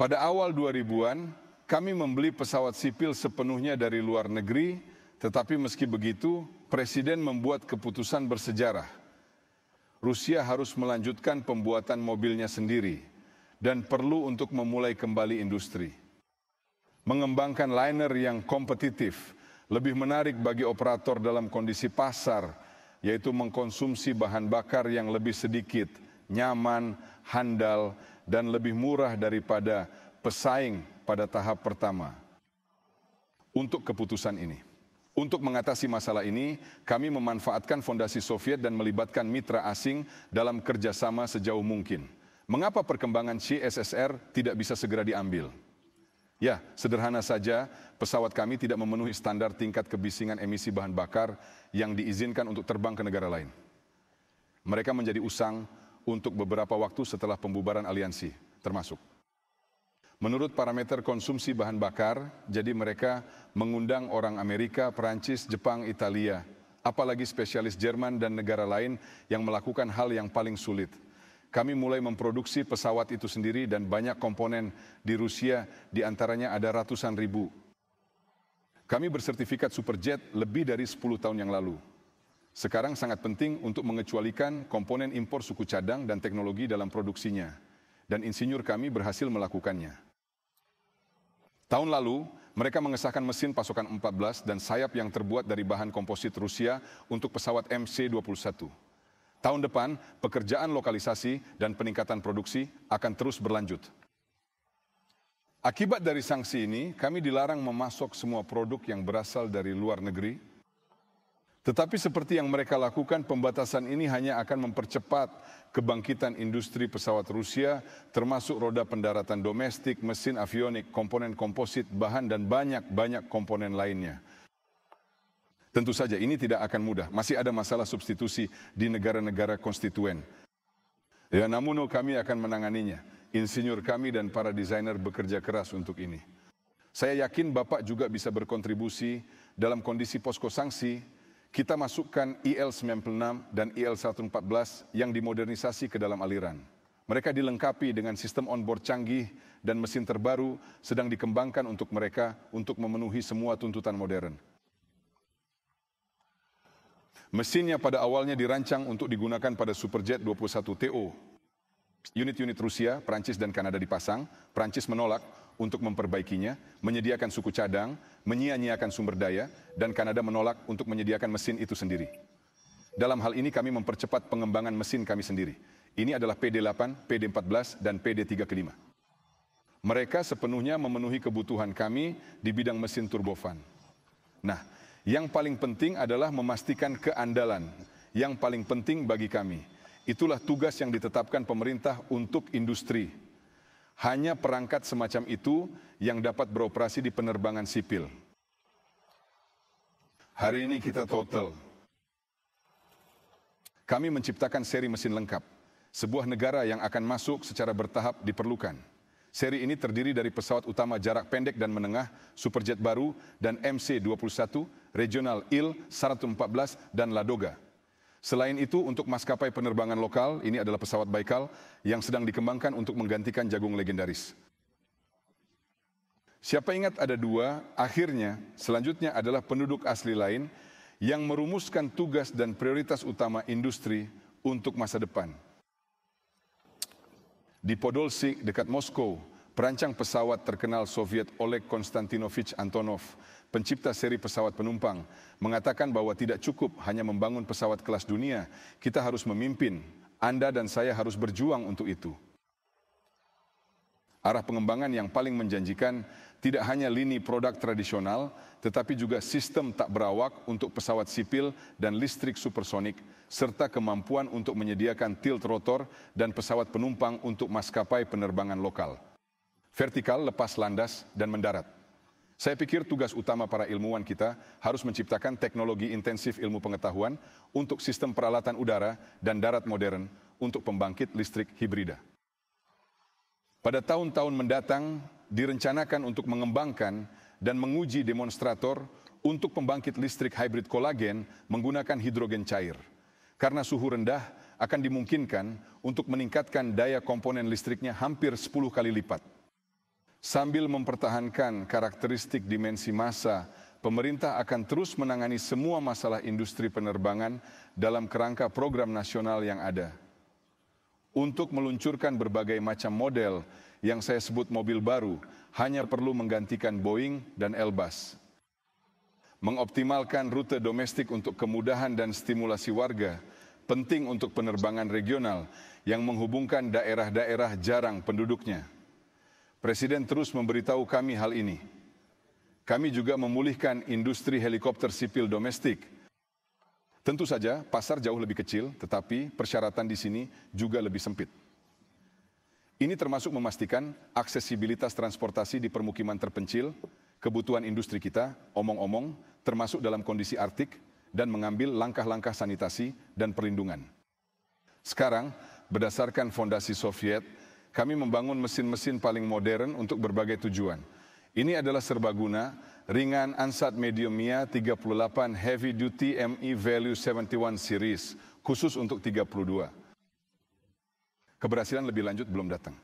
Pada awal 2000-an, kami membeli pesawat sipil sepenuhnya dari luar negeri, tetapi meski begitu, Presiden membuat keputusan bersejarah. Rusia harus melanjutkan pembuatan mobilnya sendiri dan perlu untuk memulai kembali industri. Mengembangkan liner yang kompetitif, lebih menarik bagi operator dalam kondisi pasar, yaitu mengkonsumsi bahan bakar yang lebih sedikit, nyaman, handal, dan lebih murah daripada pesaing pada tahap pertama. Untuk keputusan ini, untuk mengatasi masalah ini, kami memanfaatkan fondasi Soviet dan melibatkan mitra asing dalam kerjasama sejauh mungkin. Mengapa perkembangan CSSR tidak bisa segera diambil? Ya, sederhana saja, pesawat kami tidak memenuhi standar tingkat kebisingan emisi bahan bakar yang diizinkan untuk terbang ke negara lain. Mereka menjadi usang untuk beberapa waktu setelah pembubaran aliansi, termasuk. Menurut parameter konsumsi bahan bakar, jadi mereka mengundang orang Amerika, Perancis, Jepang, Italia, apalagi spesialis Jerman dan negara lain yang melakukan hal yang paling sulit. Kami mulai memproduksi pesawat itu sendiri dan banyak komponen di Rusia, di antaranya ada ratusan ribu. Kami bersertifikat Superjet lebih dari 10 tahun yang lalu. Sekarang sangat penting untuk mengecualikan komponen impor suku cadang dan teknologi dalam produksinya. Dan insinyur kami berhasil melakukannya. Tahun lalu, mereka mengesahkan mesin pasokan 14 dan sayap yang terbuat dari bahan komposit Rusia untuk pesawat MC-21. Tahun depan, pekerjaan lokalisasi dan peningkatan produksi akan terus berlanjut. Akibat dari sanksi ini, kami dilarang memasok semua produk yang berasal dari luar negeri. Tetapi seperti yang mereka lakukan, pembatasan ini hanya akan mempercepat kebangkitan industri pesawat Rusia, termasuk roda pendaratan domestik, mesin avionik, komponen komposit, bahan, dan banyak komponen lainnya. Tentu saja ini tidak akan mudah, masih ada masalah substitusi di negara-negara konstituen. Ya, namun kami akan menanganinya. Insinyur kami dan para desainer bekerja keras untuk ini. Saya yakin Bapak juga bisa berkontribusi dalam kondisi posko sanksi. Kita masukkan IL-96 dan IL-114 yang dimodernisasi ke dalam aliran. Mereka dilengkapi dengan sistem onboard canggih dan mesin terbaru sedang dikembangkan untuk mereka untuk memenuhi semua tuntutan modern. Mesinnya pada awalnya dirancang untuk digunakan pada Superjet 21TO. Unit-unit Rusia, Prancis dan Kanada dipasang, Prancis menolak untuk memperbaikinya, menyediakan suku cadang, menyia-nyiakan sumber daya, dan Kanada menolak untuk menyediakan mesin itu sendiri. Dalam hal ini kami mempercepat pengembangan mesin kami sendiri. Ini adalah PD8, PD14, dan PD3 ke-5. Mereka sepenuhnya memenuhi kebutuhan kami di bidang mesin turbofan. Nah, yang paling penting adalah memastikan keandalan. Yang paling penting bagi kami, itulah tugas yang ditetapkan pemerintah untuk industri. Hanya perangkat semacam itu yang dapat beroperasi di penerbangan sipil. Hari ini kita total. Kami menciptakan seri mesin lengkap. Sebuah negara yang akan masuk secara bertahap diperlukan. Seri ini terdiri dari pesawat utama jarak pendek dan menengah, Superjet baru, dan MC-21, regional IL-114, dan Ladoga. Selain itu, untuk maskapai penerbangan lokal, ini adalah pesawat Baikal yang sedang dikembangkan untuk menggantikan Jagung legendaris. Siapa ingat ada dua, akhirnya selanjutnya adalah penduduk asli lain yang merumuskan tugas dan prioritas utama industri untuk masa depan. Di Podolsy, dekat Moskow, perancang pesawat terkenal Soviet Oleg Konstantinovich Antonov, pencipta seri pesawat penumpang, mengatakan bahwa tidak cukup hanya membangun pesawat kelas dunia, kita harus memimpin, Anda dan saya harus berjuang untuk itu. Arah pengembangan yang paling menjanjikan tidak hanya lini produk tradisional, tetapi juga sistem tak berawak untuk pesawat sipil dan listrik supersonik, serta kemampuan untuk menyediakan tilt rotor dan pesawat penumpang untuk maskapai penerbangan lokal. Vertikal, lepas landas, dan mendarat. Saya pikir tugas utama para ilmuwan kita harus menciptakan teknologi intensif ilmu pengetahuan untuk sistem peralatan udara dan darat modern untuk pembangkit listrik hibrida. Pada tahun-tahun mendatang, direncanakan untuk mengembangkan dan menguji demonstrator untuk pembangkit listrik hybrid kolagen menggunakan hidrogen cair. Karena suhu rendah akan dimungkinkan untuk meningkatkan daya komponen listriknya hampir 10 kali lipat. Sambil mempertahankan karakteristik dimensi massa, pemerintah akan terus menangani semua masalah industri penerbangan dalam kerangka program nasional yang ada. Untuk meluncurkan berbagai macam model yang saya sebut mobil baru, hanya perlu menggantikan Boeing dan Airbus. Mengoptimalkan rute domestik untuk kemudahan dan stimulasi warga, penting untuk penerbangan regional yang menghubungkan daerah-daerah jarang penduduknya. Presiden terus memberitahu kami hal ini. Kami juga memulihkan industri helikopter sipil domestik. Tentu saja pasar jauh lebih kecil, tetapi persyaratan di sini juga lebih sempit. Ini termasuk memastikan aksesibilitas transportasi di permukiman terpencil, kebutuhan industri kita, omong-omong, termasuk dalam kondisi Arktik, dan mengambil langkah-langkah sanitasi dan perlindungan. Sekarang, berdasarkan fondasi Soviet, kami membangun mesin-mesin paling modern untuk berbagai tujuan. Ini adalah serbaguna, ringan Ansat Medium Mia 38 Heavy Duty ME Value 71 Series, khusus untuk 32. Keberhasilan lebih lanjut belum datang.